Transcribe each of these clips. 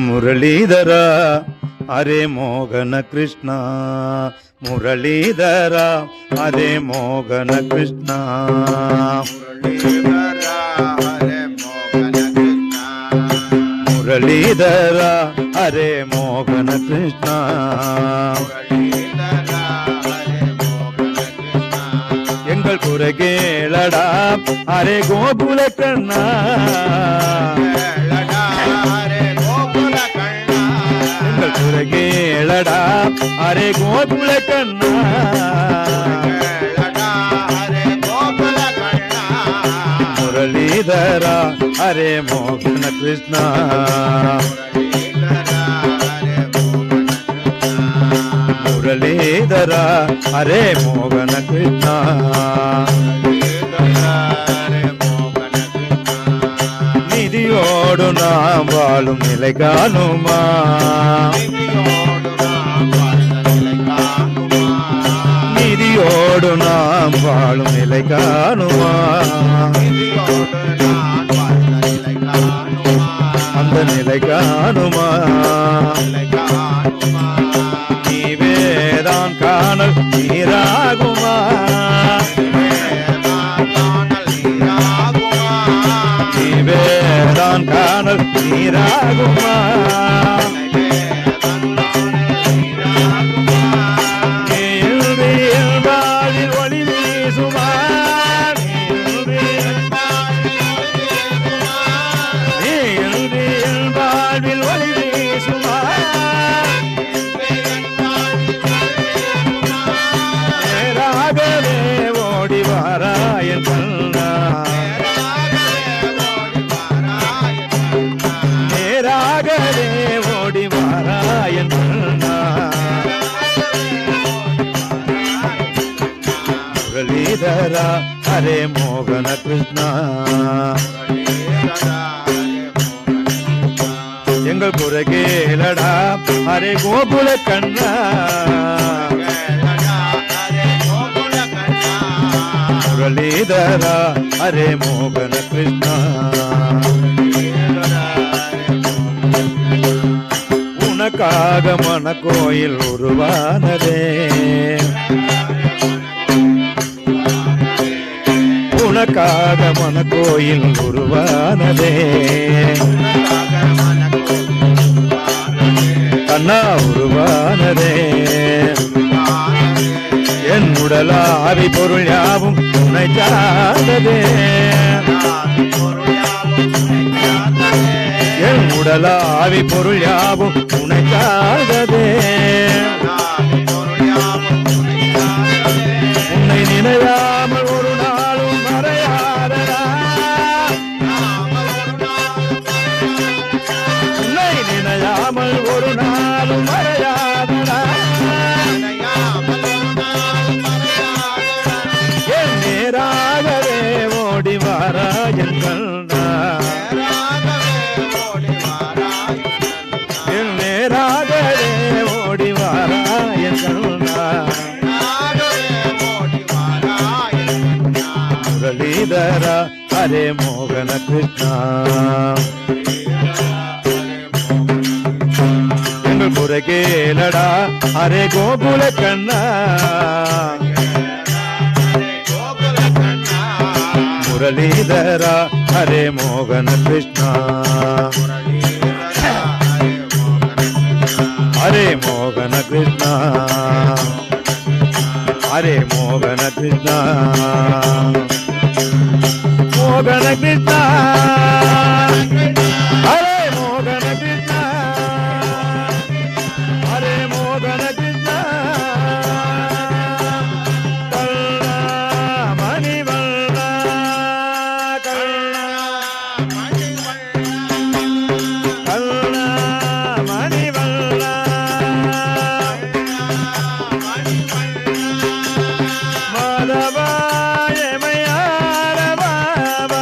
ಮುರಳೀಧರ ಹರೇ ಮೋಹನ ಕೃಷ್ಣ, ಮುರಳೀಧರ ಹರೇ ಮೋಹನ ಕೃಷ್ಣ, ಮುರಳೀಧರ ಹರೇ ಮೋಹನ ಕೃಷ್ಣ, எங்கள் குறை கேளடா அரே கோகுல கண்ணா, எங்கள் குறை கேளடா அரே கோகுல கண்ணா, முரளீதரா அரே மோகன கிருஷ்ணா, முரளீதரா அரே மோகன கிருஷ்ணா, நிதியோடு நாம் வாழும் நிலை காணுமா, நிதியோடு நாம் வாழும் நிலை காணுமா, அந்த நிலை காணுமா, நீவேதான் காணல் நீராகுமா, நீவேதான் காணல் நீராகுமா, ஒளி வீசுமா, வாழ்வில் ஒளி வீசுமா, நேராகவே ஓடி வாராயன் கண்ணா, நேராகவே ஓடி வாராயன் கண்ணா, முரளீதரா ஹரே மோகன கிருஷ்ணா, எங்கள் குறை கேளடா ஹரே கோகுல கண்ணா, முரளீதரா ஹரே மோகன கிருஷ்ணா, உனக்காக மன கோயில் உருவானதே, உனக்காக மன கோயில் உருவானதே, கண்ணா உருவானதே, என் உடலாவி பொருள் யாவும் உன்னை சார்ந்ததே, என் உடலாவி பொருள் யாவும் உன்னை சார்ந்ததே, உன்னை நினையாமல் ஒரு நாளும் மறையாதடா, உன்னை நினையாமல் ஒரு நாளும் மறையாதடா, என் நேராகவே ஓடி வாராயன் கண்ணா, என் நேராகவே ஓடி வாராயன் கண்ணா, முரளீதரா ஹரே மோகன கிருஷ்ணா, எங்கள் குறை கேளடா ஹரே கோகுல கண்ணா, முரளீதரா ஹரே மோகன கிருஷ்ணா, ஹரே மோகன கிருஷ்ணா, ஹரே மோகன கிருஷ்ணா, மோகன கிருஷ்ணா, ஹரே மோகன கிருஷ்ணா, ஹரே மோகன கிருஷ்ணா, கண்ணா மணிவண்ணா, கண்ணா மணிவண்ணா, மாதவா எமையார பாபா,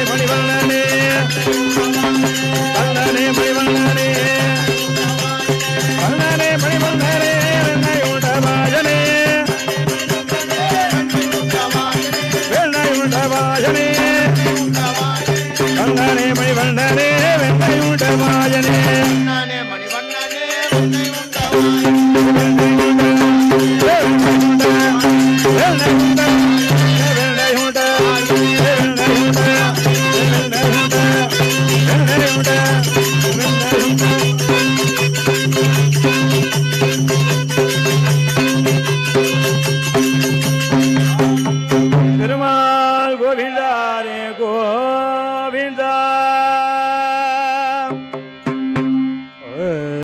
மணிவண்ண